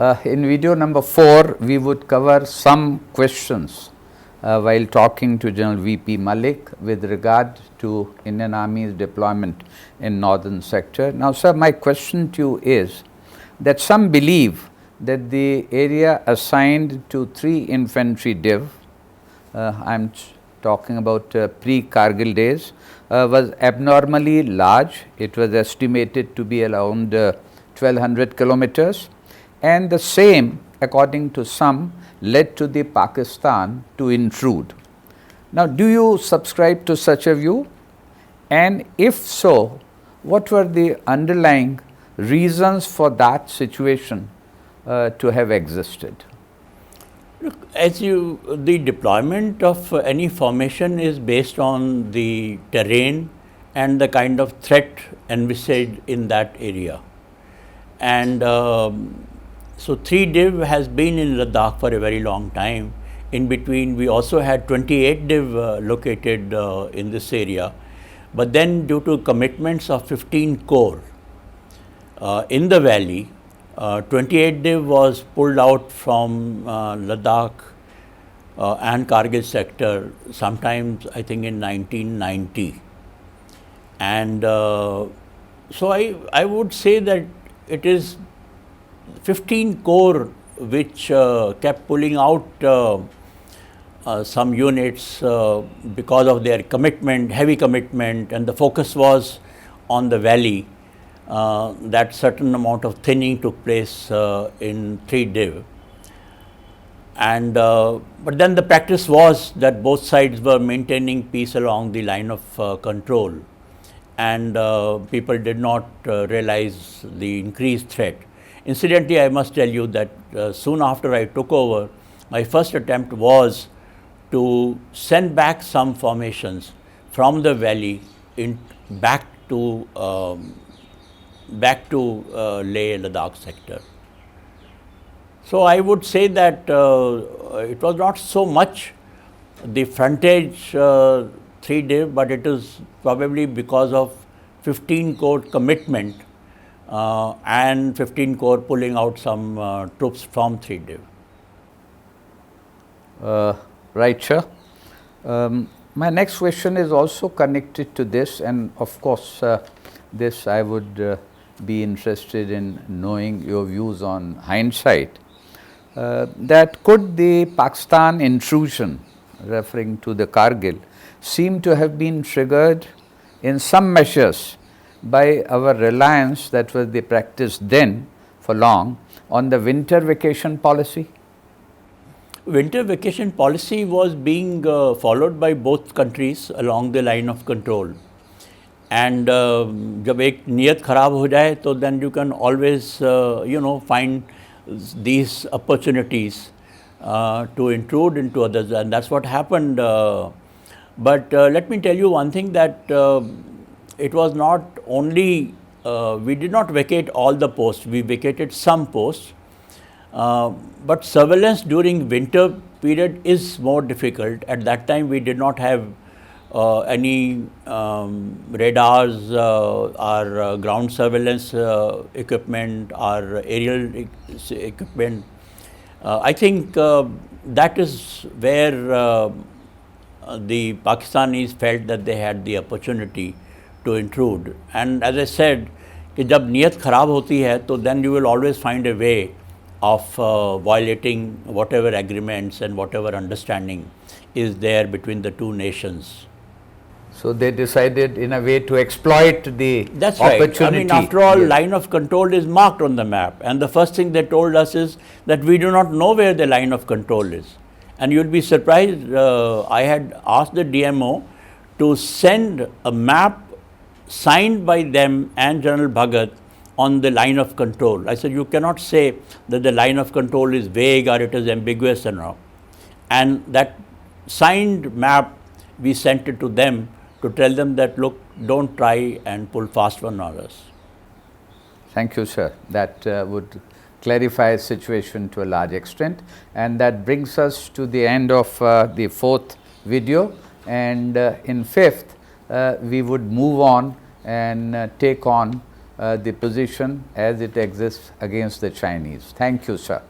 In video number 4, we would cover some questions while talking to General VP Malik with regard to Indian Army's deployment in northern sector. Now, sir, my question to you is that some believe that the area assigned to 3 infantry div, I am talking about pre-Kargil days, was abnormally large. It was estimated to be around 1200 kilometers, and the same, according to some, led to the Pakistan to intrude. Now, do you subscribe to such a view? And if so, what were the underlying reasons for that situation to have existed? Look, the deployment of any formation is based on the terrain and the kind of threat envisaged in that area. And so 3 div has been in Ladakh for a very long time. In between, we also had 28 div located in this area. But then, due to commitments of 15 corps in the valley, 28 div was pulled out from Ladakh and Kargil sector sometimes, I think, in 1990. And so I would say that it is 15 corps which kept pulling out some units because of their commitment, heavy commitment, and the focus was on the valley. That certain amount of thinning took place in 3 div. And but then the practice was that both sides were maintaining peace along the line of control, and people did not realize the increased threat. Incidentally, I must tell you that soon after I took over, my first attempt was to send back some formations from the valley back to Leh Ladakh sector. So I would say that it was not so much the frontage 3 div, but it is probably because of 15 corps commitment and 15 corps pulling out some troops from 3 div. Right, sir. My next question is also connected to this, and of course, this I would be interested in knowing your views on hindsight. That could the Pakistan intrusion, referring to the Kargil, seem to have been triggered in some measures by our reliance, that was the practice then for long, on the winter vacation policy? Winter vacation policy was being followed by both countries along the line of control. And जब एक नियत खराब हो जाए तो then you can always find these opportunities to intrude into others, and that's what happened. But let me tell you one thing, that it was not only we did not vacate all the posts, we vacated some posts. But surveillance during winter period is more difficult. At that time, we did not have any radars, or ground surveillance equipment, or aerial equipment. I think that is where the Pakistanis felt that they had the opportunity to intrude. And as I said, कि जब नियत खराब होती है तो then you will always find a way of violating whatever agreements and whatever understanding is there between the two nations. So they decided in a way to exploit the That's opportunity. Right. I mean, after all, line of control is marked on the map, and the first thing they told us is that we do not know where the line of control is. And you'll be surprised, I had asked the DMO to send a map signed by them and General Bhagat on the line of control. I said, you cannot say that the line of control is vague or it is ambiguous and all. And that signed map, we sent it to them to tell them that, look, don't try and pull fast one on us. Thank you, sir. That would clarify the situation to a large extent. And that brings us to the end of the 4th video. And in 5th, we would move on and take on the position as it exists against the Chinese. Thank you, sir.